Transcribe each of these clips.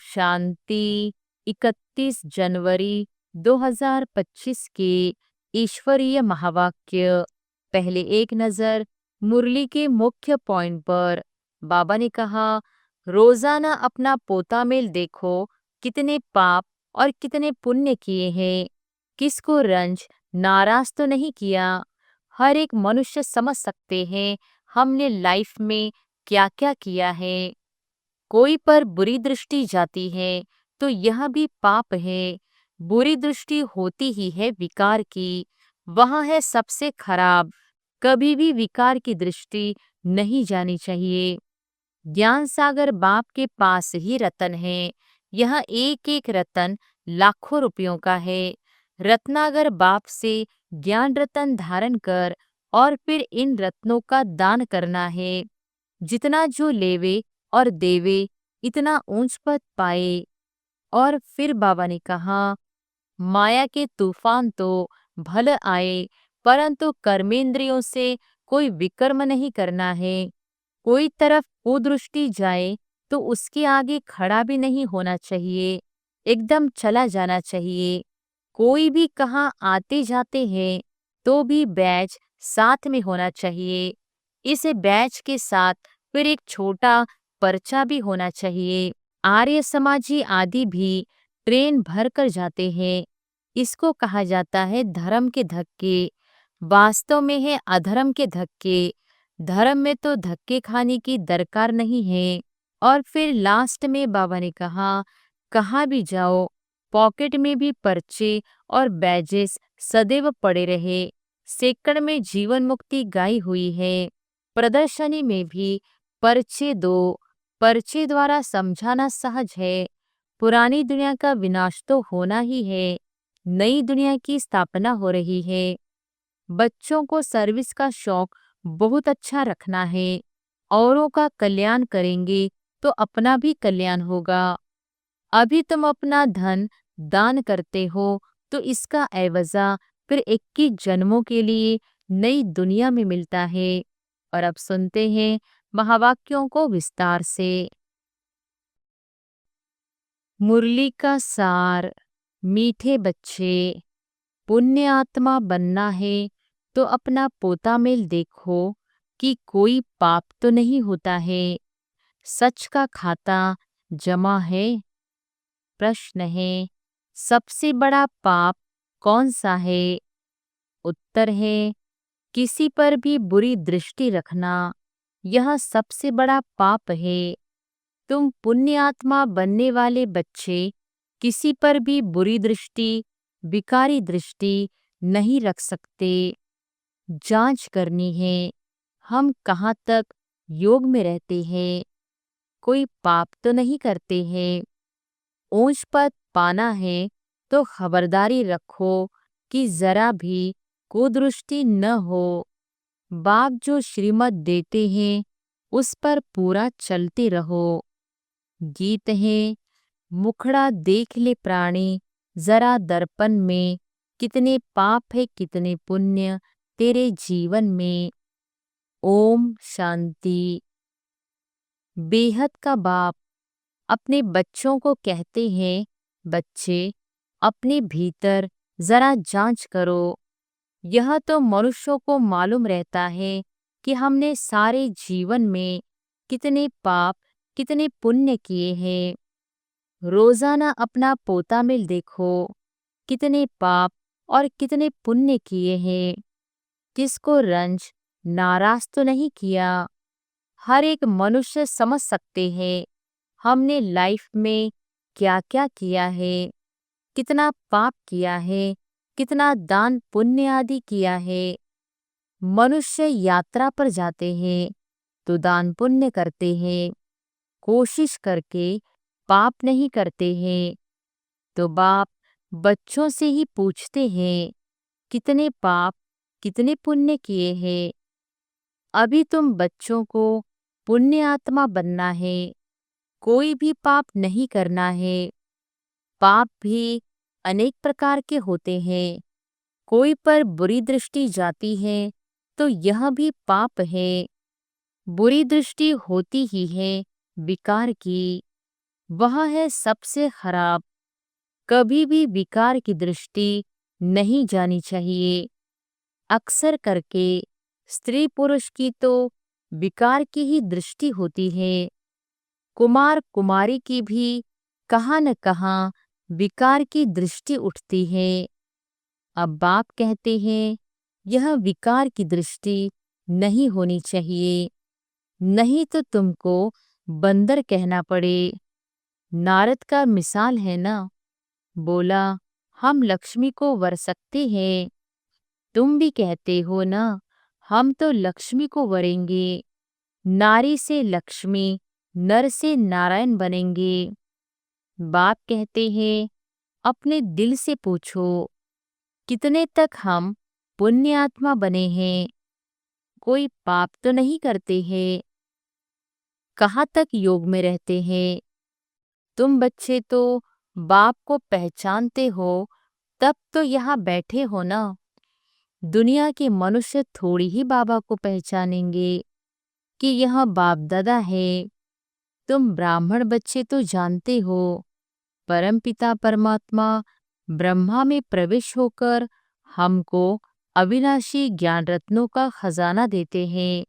शांति। 31 जनवरी 2025 के ईश्वरीय महावाक्य। पहले एक नजर मुरली के मुख्य पॉइंट पर। बाबा ने कहा, रोजाना अपना पोता मेल देखो, कितने पाप और कितने पुण्य किए हैं। किसको रंज नाराज तो नहीं किया। हर एक मनुष्य समझ सकते हैं हमने लाइफ में क्या क्या किया है। कोई पर बुरी दृष्टि जाती है तो यह भी पाप है। बुरी दृष्टि होती ही है विकार की, वहां है सबसे खराब। कभी भी विकार की दृष्टि नहीं जानी चाहिए। ज्ञान सागर बाप के पास ही रतन है। यह एक एक रतन लाखों रुपयों का है। रत्नागर बाप से ज्ञान रतन धारण कर और फिर इन रत्नों का दान करना है। जितना जो लेवे और देवे इतना ऊंच पद पाए। और फिर बाबा ने कहा, माया के तूफान तो भल आए, परंतु कर्मेंद्रियों से कोई विकर्म नहीं करना है। कोई तरफ कुदृष्टि जाए तो उसके आगे खड़ा भी नहीं होना चाहिए, एकदम चला जाना चाहिए। कोई भी कहाँ आते जाते हैं तो भी बैच साथ में होना चाहिए। इस बैच के साथ फिर एक छोटा पर्चा भी होना चाहिए। आर्य समाजी आदि भी ट्रेन भर कर जाते हैं। इसको कहा जाता है धर्म के धक्के। वास्तव में है अधर्म के धक्के। धर्म में तो धक्के खाने की दरकार नहीं है। और फिर लास्ट में बाबा ने कहा, कहाँ भी जाओ पॉकेट में भी पर्चे और बैजेस सदैव पड़े रहे। सेकंड में जीवन मुक्ति गाई हुई है। प्रदर्शनी में भी पर्चे दो। पर्चे द्वारा समझाना सहज है। पुरानी दुनिया का विनाश तो होना ही है, नई दुनिया की स्थापना हो रही है। बच्चों को सर्विस का शौक बहुत अच्छा रखना है। औरों का कल्याण करेंगे तो अपना भी कल्याण होगा। अभी तुम अपना धन दान करते हो तो इसका एवजा फिर 21 जन्मों के लिए नई दुनिया में मिलता है। और अब सुनते हैं महावाक्यों को विस्तार से। मुरली का सार। मीठे बच्चे, पुण्य आत्मा बनना है तो अपना पोता मेल देखो कि कोई पाप तो नहीं होता है। सच का खाता जमा है। प्रश्न है, सबसे बड़ा पाप कौन सा है? उत्तर है, किसी पर भी बुरी दृष्टि रखना। यह सबसे बड़ा पाप है। तुम पुण्य आत्मा बनने वाले बच्चे किसी पर भी बुरी दृष्टि, विकारी दृष्टि नहीं रख सकते। जांच करनी है, हम कहाँ तक योग में रहते हैं। कोई पाप तो नहीं करते हैं। ऊंच पद पाना है तो खबरदारी रखो कि जरा भी कुदृष्टि न हो। बाप जो श्रीमत देते हैं उस पर पूरा चलते रहो। गीत है, मुखड़ा देख ले प्राणी जरा दर्पण में, कितने पाप है कितने पुण्य तेरे जीवन में। ओम शांति। बेहद का बाप अपने बच्चों को कहते हैं, बच्चे अपने भीतर जरा जांच करो। यह तो मनुष्यों को मालूम रहता है कि हमने सारे जीवन में कितने पाप कितने पुण्य किए हैं। रोजाना अपना पोता मेल देखो, कितने पाप और कितने पुण्य किए हैं। किसको रंज नाराज तो नहीं किया। हर एक मनुष्य समझ सकते हैं हमने लाइफ में क्या क्या किया है, कितना पाप किया है, कितना दान पुण्य आदि किया है। मनुष्य यात्रा पर जाते हैं तो दान पुण्य करते हैं, कोशिश करके पाप नहीं करते हैं। तो बाप बच्चों से ही पूछते हैं, कितने पाप कितने पुण्य किए हैं। अभी तुम बच्चों को पुण्य आत्मा बनना है, कोई भी पाप नहीं करना है। पाप भी अनेक प्रकार के होते हैं। कोई पर बुरी दृष्टि जाती है तो यह भी पाप है। बुरी दृष्टि होती ही है विकार की। वह है सबसे खराब। कभी भी विकार की दृष्टि नहीं जानी चाहिए। अक्सर करके स्त्री पुरुष की तो विकार की ही दृष्टि होती है। कुमार कुमारी की भी कहाँ न कहाँ विकार की दृष्टि उठती है। अब बाप कहते हैं यह विकार की दृष्टि नहीं होनी चाहिए, नहीं तो तुमको बंदर कहना पड़े। नारद का मिसाल है ना, बोला हम लक्ष्मी को वर सकते हैं। तुम भी कहते हो ना हम तो लक्ष्मी को वरेंगे। नारी से लक्ष्मी, नर से नारायण बनेंगे। बाप कहते हैं अपने दिल से पूछो कितने तक हम पुण्य आत्मा बने हैं। कोई पाप तो नहीं करते हैं। कहाँ तक योग में रहते हैं। तुम बच्चे तो बाप को पहचानते हो तब तो यहाँ बैठे हो ना। दुनिया के मनुष्य थोड़ी ही बाबा को पहचानेंगे कि यह बाप दादा है। तुम ब्राह्मण बच्चे तो जानते हो परमपिता परमात्मा ब्रह्मा में प्रवेश होकर हमको अविनाशी ज्ञान रत्नों का खजाना देते हैं।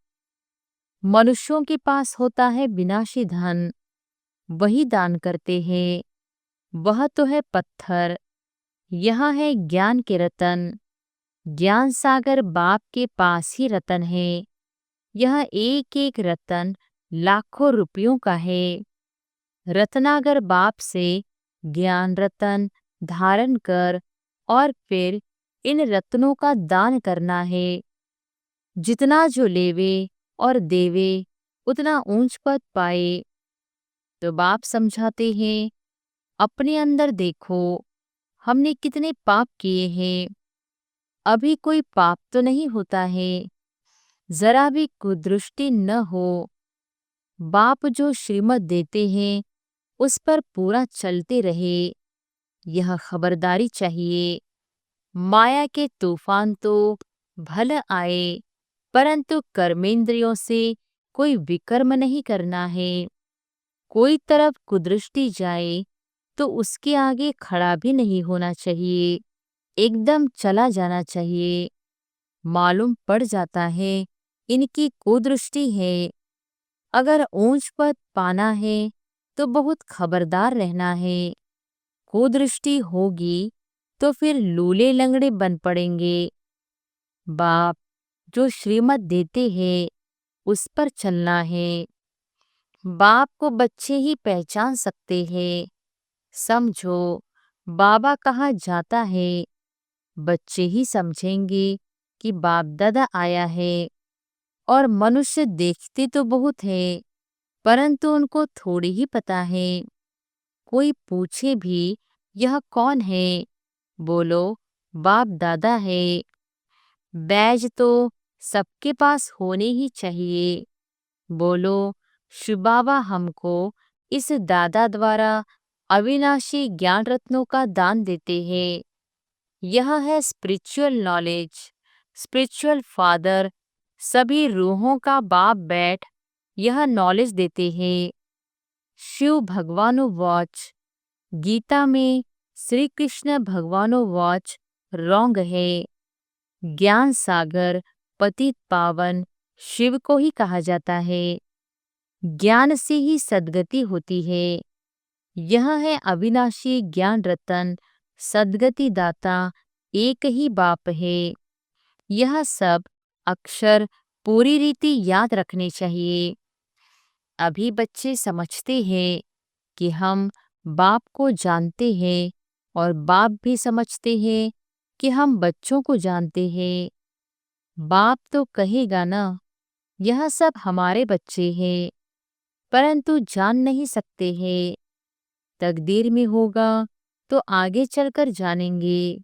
मनुष्यों के पास होता है विनाशी धन, वही दान करते हैं। वह तो है पत्थर, यहाँ है ज्ञान के रतन। ज्ञान सागर बाप के पास ही रतन है। यह एक एक रतन लाखों रुपयों का है। रत्नागर बाप से ज्ञान रतन धारण कर और फिर इन रत्नों का दान करना है। जितना जो लेवे और देवे उतना ऊंच पद पाए। तो बाप समझाते हैं अपने अंदर देखो हमने कितने पाप किए हैं। अभी कोई पाप तो नहीं होता है, जरा भी कुदृष्टि न हो। बाप जो श्रीमत देते हैं उस पर पूरा चलते रहे, यह खबरदारी चाहिए। माया के तूफान तो भले आए, परंतु कर्मेंद्रियों से कोई विकर्म नहीं करना है। कोई तरफ कुदृष्टि जाए तो उसके आगे खड़ा भी नहीं होना चाहिए, एकदम चला जाना चाहिए। मालूम पड़ जाता है इनकी कुदृष्टि है। अगर ऊंच पद पाना है तो बहुत खबरदार रहना है। कुदृष्टि होगी तो फिर लूले लंगड़े बन पड़ेंगे। बाप जो श्रीमत देते हैं उस पर चलना है। बाप को बच्चे ही पहचान सकते हैं। समझो बाबा कहाँ जाता है, बच्चे ही समझेंगे कि बाप दादा आया है। और मनुष्य देखते तो बहुत है, परंतु उनको थोड़ी ही पता है। कोई पूछे भी यह कौन है, बोलो बाप दादा है। बैज तो सबके पास होने ही चाहिए। बोलो शिव बाबा हमको इस दादा द्वारा अविनाशी ज्ञान रत्नों का दान देते हैं। यह है स्पिरिचुअल नॉलेज। स्पिरिचुअल फादर सभी रूहों का बाप बैठ यह नॉलेज देते हैं। शिव भगवानो वॉच, गीता में श्री कृष्ण भगवानो वॉच रॉन्ग है। ज्ञान सागर पतित पावन शिव को ही कहा जाता है। ज्ञान से ही सद्गति होती है। यह है अविनाशी ज्ञान रतन, सद्गति दाता एक ही बाप है। यह सब अक्षर पूरी रीति याद रखने चाहिए। अभी बच्चे समझते हैं कि हम बाप को जानते हैं और बाप भी समझते हैं कि हम बच्चों को जानते हैं। बाप तो कहेगा ना यह सब हमारे बच्चे हैं, परंतु जान नहीं सकते हैं। तकदीर में होगा तो आगे चलकर जानेंगे।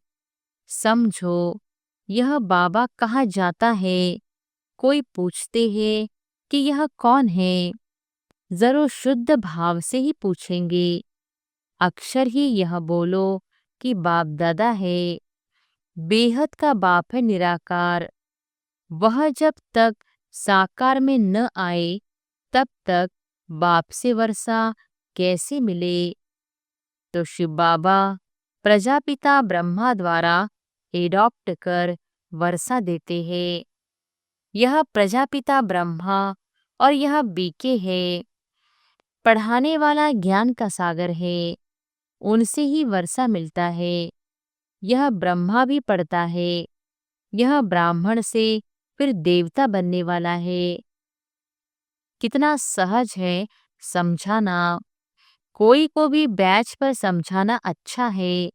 समझो यह बाबा कहाँ जाता है। कोई पूछते हैं कि यह कौन है, जरूर शुद्ध भाव से ही पूछेंगे। अक्षर ही यह बोलो कि बाप दादा है। बेहद का बाप है निराकार। वह जब तक साकार में न आए तब तक बाप से वर्षा कैसे मिले? तो शिव बाबा प्रजापिता ब्रह्मा द्वारा एडॉप्ट कर वर्षा देते हैं। यह प्रजापिता ब्रह्मा और यह बीके है, पढ़ाने वाला ज्ञान का सागर है। उनसे ही वर्षा मिलता है। यह ब्रह्मा भी पढ़ता है। यह ब्राह्मण से फिर देवता बनने वाला है। कितना सहज है समझाना। कोई को भी बैच पर समझाना अच्छा है।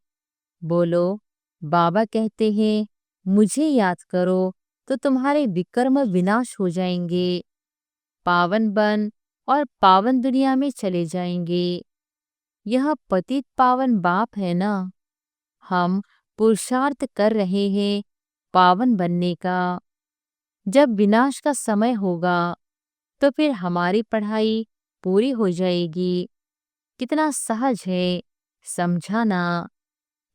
बोलो, बाबा कहते हैं मुझे याद करो तो तुम्हारे विकर्म विनाश हो जाएंगे, पावन बन और पावन दुनिया में चले जाएंगे। यह पतित पावन बाप है ना। हम पुरुषार्थ कर रहे हैं पावन बनने का। जब विनाश का समय होगा तो फिर हमारी पढ़ाई पूरी हो जाएगी। कितना सहज है समझाना।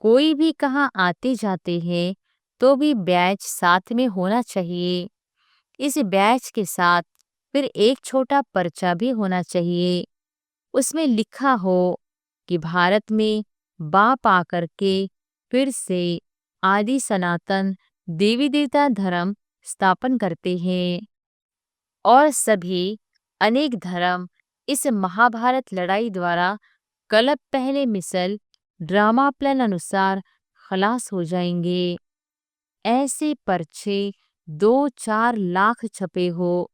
कोई भी कहाँ आते जाते हैं तो भी बैच साथ में होना चाहिए। इस बैच के साथ फिर एक छोटा पर्चा भी होना चाहिए। उसमें लिखा हो कि भारत में बाप आकर के फिर से आदि सनातन देवी देवता धर्म स्थापन करते हैं और सभी अनेक धर्म इस महाभारत लड़ाई द्वारा कल्प पहले मिसल ड्रामा प्लान अनुसार खलास हो जाएंगे। ऐसे पर्चे 2-4 लाख छपे हो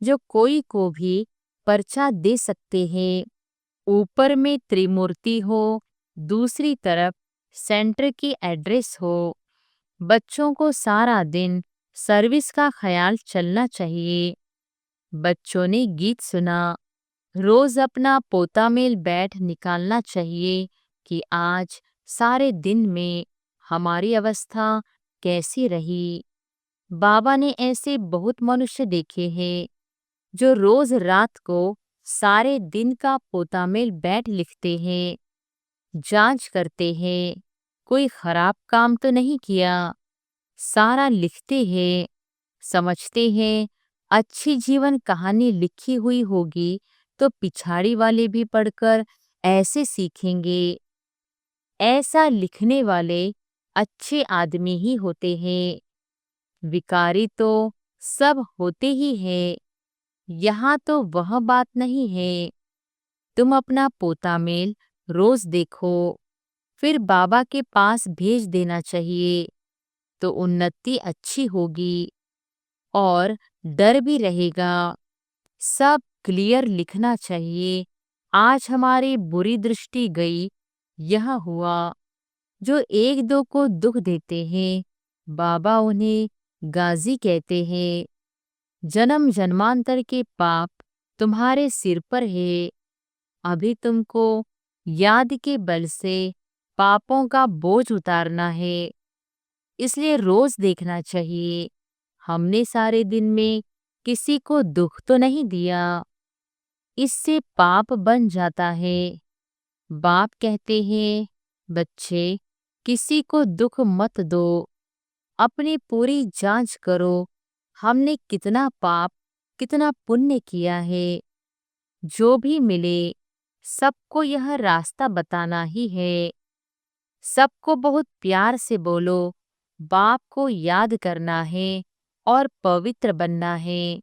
जो कोई को भी पर्चा दे सकते हैं। ऊपर में त्रिमूर्ति हो, दूसरी तरफ सेंटर की एड्रेस हो। बच्चों को सारा दिन सर्विस का ख्याल चलना चाहिए। बच्चों ने गीत सुना। रोज अपना पोता मेल बैठ निकालना चाहिए कि आज सारे दिन में हमारी अवस्था कैसी रही। बाबा ने ऐसे बहुत मनुष्य देखे हैं जो रोज रात को सारे दिन का पोता मेल बैठ लिखते हैं, जांच करते हैं कोई खराब काम तो नहीं किया। सारा लिखते हैं, समझते हैं अच्छी जीवन कहानी लिखी हुई होगी तो पिछाड़ी वाले भी पढ़कर ऐसे सीखेंगे। ऐसा लिखने वाले अच्छे आदमी ही होते हैं। विकारी तो सब होते ही हैं। यहाँ तो वह बात नहीं है। तुम अपना पोता मेल रोज देखो, फिर बाबा के पास भेज देना चाहिए तो उन्नति अच्छी होगी और डर भी रहेगा। सब क्लियर लिखना चाहिए। आज हमारी बुरी दृष्टि गई, यह हुआ। जो एक दो को दुख देते हैं बाबा उन्हें गाजी कहते हैं। जन्म जन्मांतर के पाप तुम्हारे सिर पर है। अभी तुमको याद के बल से पापों का बोझ उतारना है। इसलिए रोज देखना चाहिए हमने सारे दिन में किसी को दुख तो नहीं दिया। इससे पाप बन जाता है। बाप कहते हैं बच्चे किसी को दुख मत दो, अपनी पूरी जांच करो हमने कितना पाप कितना पुण्य किया है। जो भी मिले सबको यह रास्ता बताना ही है। सबको बहुत प्यार से बोलो बाप को याद करना है और पवित्र बनना है।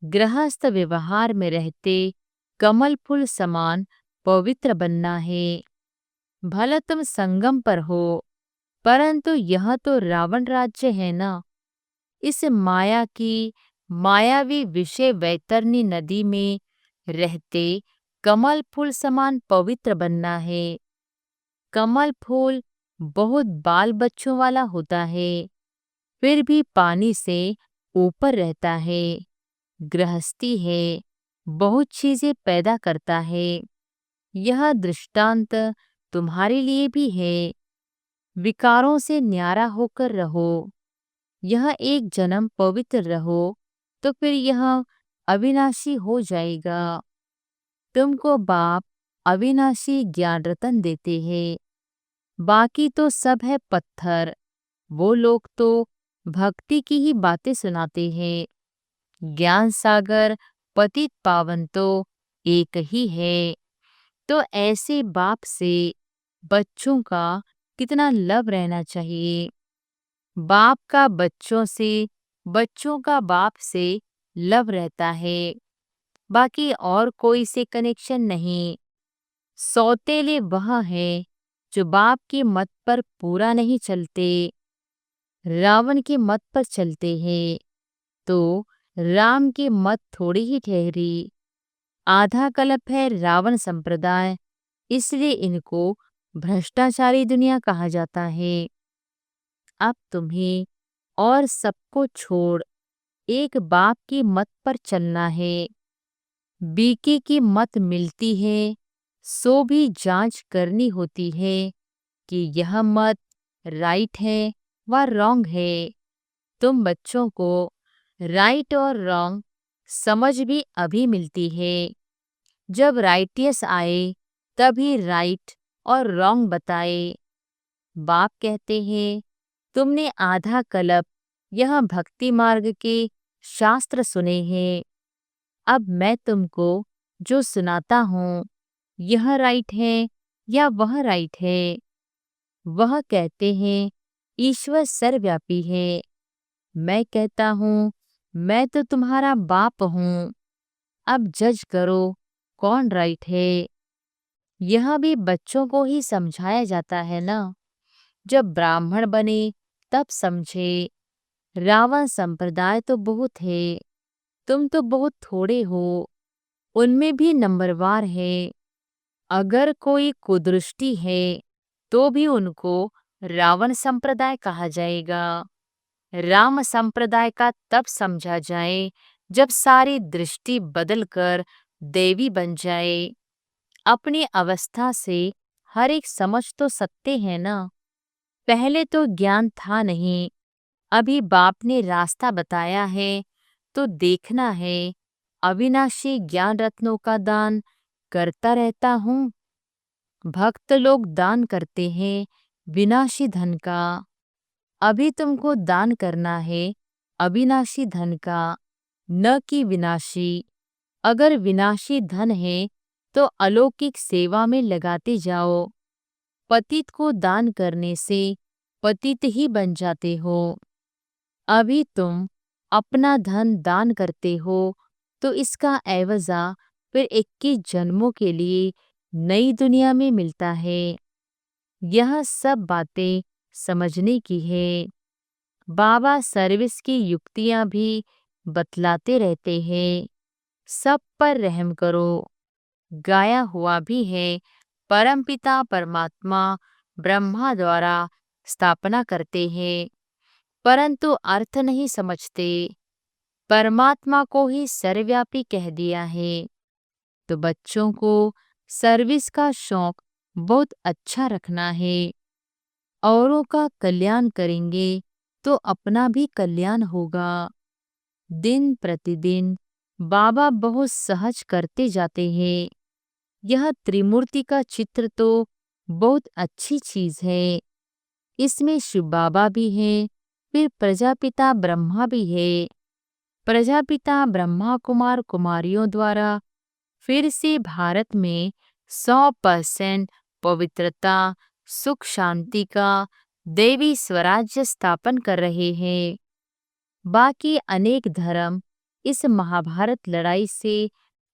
गृहस्थ व्यवहार में रहते कमल फूल समान पवित्र बनना है। भला तुम संगम पर हो, परंतु यह तो रावण राज्य है ना। इस माया की मायावी विषय वैतरणी नदी में रहते कमल फूल समान पवित्र बनना है। कमल फूल बहुत बाल बच्चों वाला होता है, फिर भी पानी से ऊपर रहता है। गृहस्थी है, बहुत चीजें पैदा करता है। यह दृष्टांत तुम्हारे लिए भी है। विकारों से न्यारा होकर रहो। यह एक जन्म पवित्र रहो तो फिर यह अविनाशी हो जाएगा। तुमको बाप अविनाशी ज्ञान रतन देते हैं। बाकी तो सब है पत्थर। वो लोग तो भक्ति की ही बातें सुनाते हैं। ज्ञान सागर पतित पावन तो एक ही है। तो ऐसे बाप से बच्चों का कितना लव रहना चाहिए। बाप का बच्चों से, बच्चों का बाप से लव रहता है, बाकी और कोई से कनेक्शन नहीं। सौतेले वह हैं जो बाप के मत पर पूरा नहीं चलते, रावण के मत पर चलते हैं। तो राम की मत थोड़ी ही ठहरी। आधा कल्प है रावण संप्रदाय, इसलिए इनको भ्रष्टाचारी दुनिया कहा जाता है। अब तुम्हें और सबको छोड़ एक बाप की मत पर चलना है। बीके की मत मिलती है, सो भी जांच करनी होती है कि यह मत राइट है व रॉन्ग है। तुम बच्चों को राइट और रॉन्ग समझ भी अभी मिलती है। जब राइटियस आए तभी राइट और रॉन्ग बताए। बाप कहते हैं, तुमने आधा कल्प यह भक्ति मार्ग के शास्त्र सुने हैं। अब मैं तुमको जो सुनाता हूँ, यह राइट है या वह राइट है। वह कहते हैं ईश्वर सर्वव्यापी है। मैं कहता हूँ मैं तो तुम्हारा बाप हूँ। अब जज करो कौन राइट है। यह भी बच्चों को ही समझाया जाता है ना। जब ब्राह्मण बने तब समझे। रावण संप्रदाय तो बहुत है, तुम तो बहुत थोड़े हो, उनमें भी नंबरवार है। अगर कोई कुदृष्टि है तो भी उनको रावण संप्रदाय कहा जाएगा। राम संप्रदाय का तब समझा जाए जब सारी दृष्टि बदलकर देवी बन जाए। अपनी अवस्था से हर एक समझ तो सकते हैं ना। पहले तो ज्ञान था नहीं, अभी बाप ने रास्ता बताया है तो देखना है। अविनाशी ज्ञान रत्नों का दान करता रहता हूँ। भक्त लोग दान करते हैं विनाशी धन का। अभी तुमको दान करना है अविनाशी धन का, न कि विनाशी। अगर विनाशी धन है तो अलौकिक सेवा में लगाते जाओ। पतित को दान करने से पतित ही बन जाते हो। अभी तुम अपना धन दान करते हो तो इसका एवजा फिर 21 जन्मों के लिए नई दुनिया में मिलता है। यह सब बातें समझने की है। बाबा सर्विस की युक्तियां भी बतलाते रहते हैं। सब पर रहम करो। गाया हुआ भी है, परमपिता परमात्मा ब्रह्मा द्वारा स्थापना करते हैं, परंतु अर्थ नहीं समझते। परमात्मा को ही सर्वव्यापी कह दिया है। तो बच्चों को सर्विस का शौक बहुत अच्छा रखना है। औरों का कल्याण करेंगे तो अपना भी कल्याण होगा। दिन प्रतिदिन बाबा बहुत सहज करते जाते हैं। यह त्रिमूर्ति का चित्र तो बहुत अच्छी चीज है। इसमें शिव बाबा भी हैं, फिर प्रजापिता ब्रह्मा भी है। प्रजापिता ब्रह्मा कुमार कुमारियों द्वारा फिर से भारत में 100% पवित्रता, सुख शांति का देवी स्वराज्य स्थापन कर रहे हैं। बाकी अनेक धर्म इस महाभारत लड़ाई से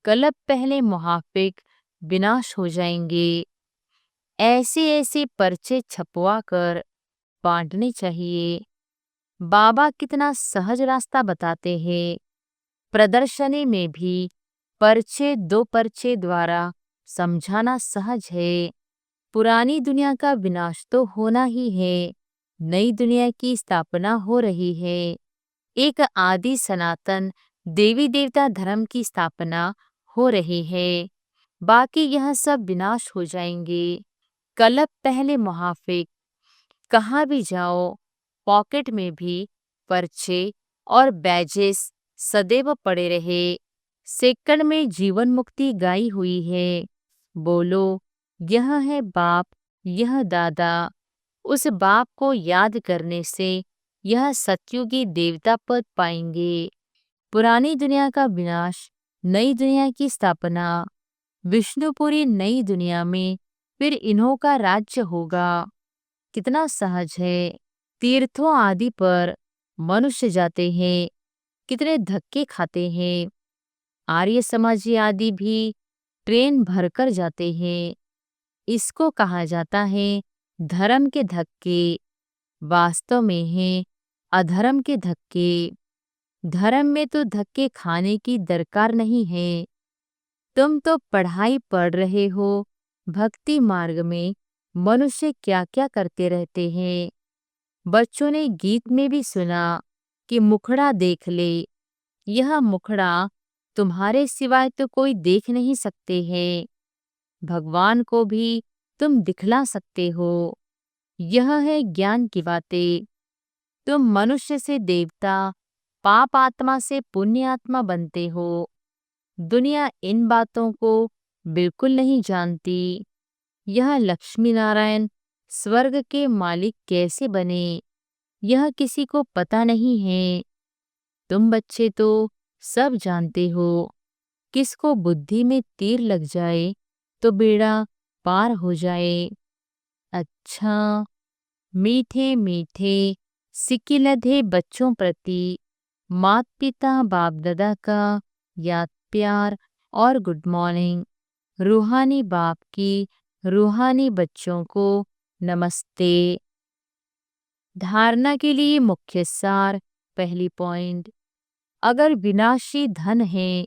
कल्प पहले मुहाफिक विनाश हो जाएंगे। ऐसे ऐसे पर्चे छपवा कर बांटने चाहिए। बाबा कितना सहज रास्ता बताते हैं। प्रदर्शनी में भी पर्चे दो पर्चे द्वारा समझाना सहज है। पुरानी दुनिया का विनाश तो होना ही है, नई दुनिया की स्थापना हो रही है। एक आदि सनातन देवी देवता धर्म की स्थापना हो रही है। बाकी यह सब विनाश हो जाएंगे। कल्प पहले मुहाफिक। कहाँ भी जाओ पॉकेट में भी पर्चे और बैजेस सदैव पड़े रहे। सेकंड में जीवन मुक्ति गाई हुई है। बोलो यह है बाप, यह दादा। उस बाप को याद करने से यह सतयुगी देवता पद पाएंगे। पुरानी दुनिया का विनाश, नई दुनिया की स्थापना। विष्णुपुरी नई दुनिया में फिर इन्हों का राज्य होगा। कितना सहज है। तीर्थों आदि पर मनुष्य जाते हैं, कितने धक्के खाते हैं। आर्य समाजी आदि भी ट्रेन भरकर जाते हैं। इसको कहा जाता है धर्म के धक्के। वास्तव में है अधर्म के धक्के। धर्म में तो धक्के खाने की दरकार नहीं है। तुम तो पढ़ाई पढ़ रहे हो। भक्ति मार्ग में मनुष्य क्या क्या करते रहते हैं। बच्चों ने गीत में भी सुना कि मुखड़ा देख ले। यह मुखड़ा तुम्हारे सिवाय तो कोई देख नहीं सकते हैं। भगवान को भी तुम दिखला सकते हो। यह है ज्ञान की बातें। तुम मनुष्य से देवता, पाप आत्मा से पुण्य आत्मा बनते हो। दुनिया इन बातों को बिल्कुल नहीं जानती। यह लक्ष्मी नारायण स्वर्ग के मालिक कैसे बने, यह किसी को पता नहीं है। तुम बच्चे तो सब जानते हो। किसको बुद्धि में तीर लग जाए तो बेड़ा पार हो जाए। अच्छा, मीठे मीठे सिकिलधे बच्चों प्रति मात पिता बाप दादा का याद प्यार और गुड मॉर्निंग। रूहानी बाप की रूहानी बच्चों को नमस्ते। धारणा के लिए मुख्य सार। पहली पॉइंट, अगर विनाशी धन है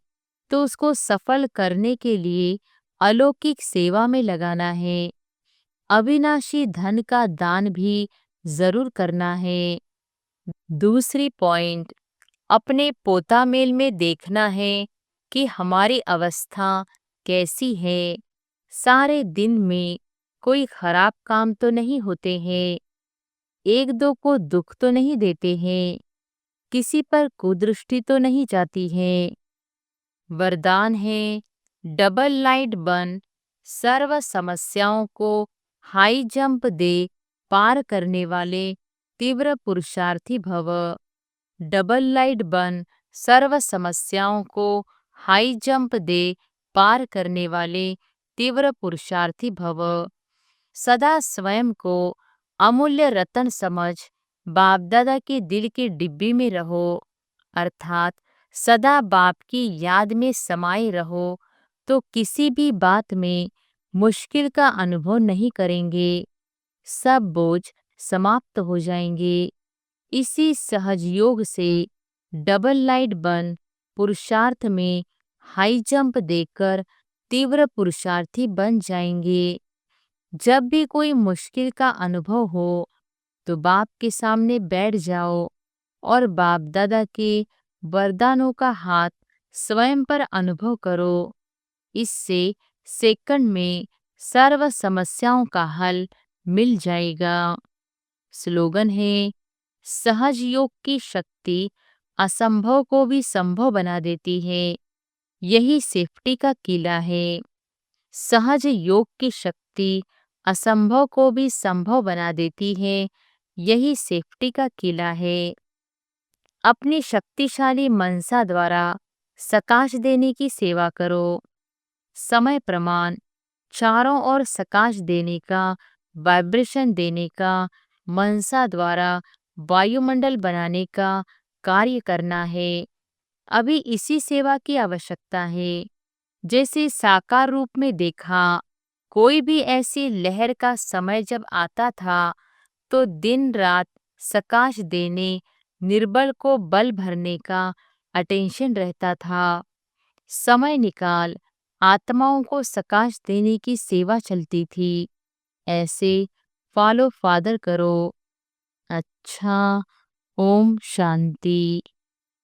तो उसको सफल करने के लिए अलौकिक सेवा में लगाना है। अविनाशी धन का दान भी जरूर करना है। दूसरी पॉइंट, अपने पोता मेल में देखना है कि हमारी अवस्था कैसी है। सारे दिन में कोई खराब काम तो नहीं होते हैं। एक दो को दुख तो नहीं देते हैं। किसी पर कुदृष्टि तो नहीं जाती है। वरदान है डबल लाइट बन, सर्व समस्याओं को हाई जंप दे पार करने वाले तीव्र पुरुषार्थी भव। डबल लाइट बन, सर्व समस्याओं को हाई जंप दे पार करने वाले तीव्र पुरुषार्थी भव। सदा स्वयं को अमूल्य रत्न समझ बाप दादा के दिल की डिब्बी में रहो, अर्थात सदा बाप की याद में समाये रहो, तो किसी भी बात में मुश्किल का अनुभव नहीं करेंगे। सब बोझ समाप्त हो जाएंगे। इसी सहज योग से डबल लाइट बन पुरुषार्थ में हाई जंप देकर तीव्र पुरुषार्थी बन जाएंगे। जब भी कोई मुश्किल का अनुभव हो तो बाप के सामने बैठ जाओ और बाप दादा के वरदानों का हाथ स्वयं पर अनुभव करो। इससे सेकंड में सर्व समस्याओं का हल मिल जाएगा। स्लोगन है, सहज योग की शक्ति असंभव को भी संभव बना देती है। यही सेफ्टी का किला है। सहज योग की शक्ति असंभव को भी संभव बना देती है। यही सेफ्टी का किला है। अपनी शक्तिशाली मनसा द्वारा सकाश देने की सेवा करो। समय प्रमाण, चारों ओर सकाश देने का, वाइब्रेशन देने का, मनसा द्वारा वायुमंडल बनाने का कार्य करना है। अभी इसी सेवा की आवश्यकता है। जैसे साकार रूप में देखा, कोई भी ऐसी लहर का समय जब आता था तो दिन रात सकाश देने, निर्बल को बल भरने का अटेंशन रहता था। समय निकाल आत्माओं को सकाश देने की सेवा चलती थी। ऐसे फॉलो फादर करो। अच्छा, ओम शांति।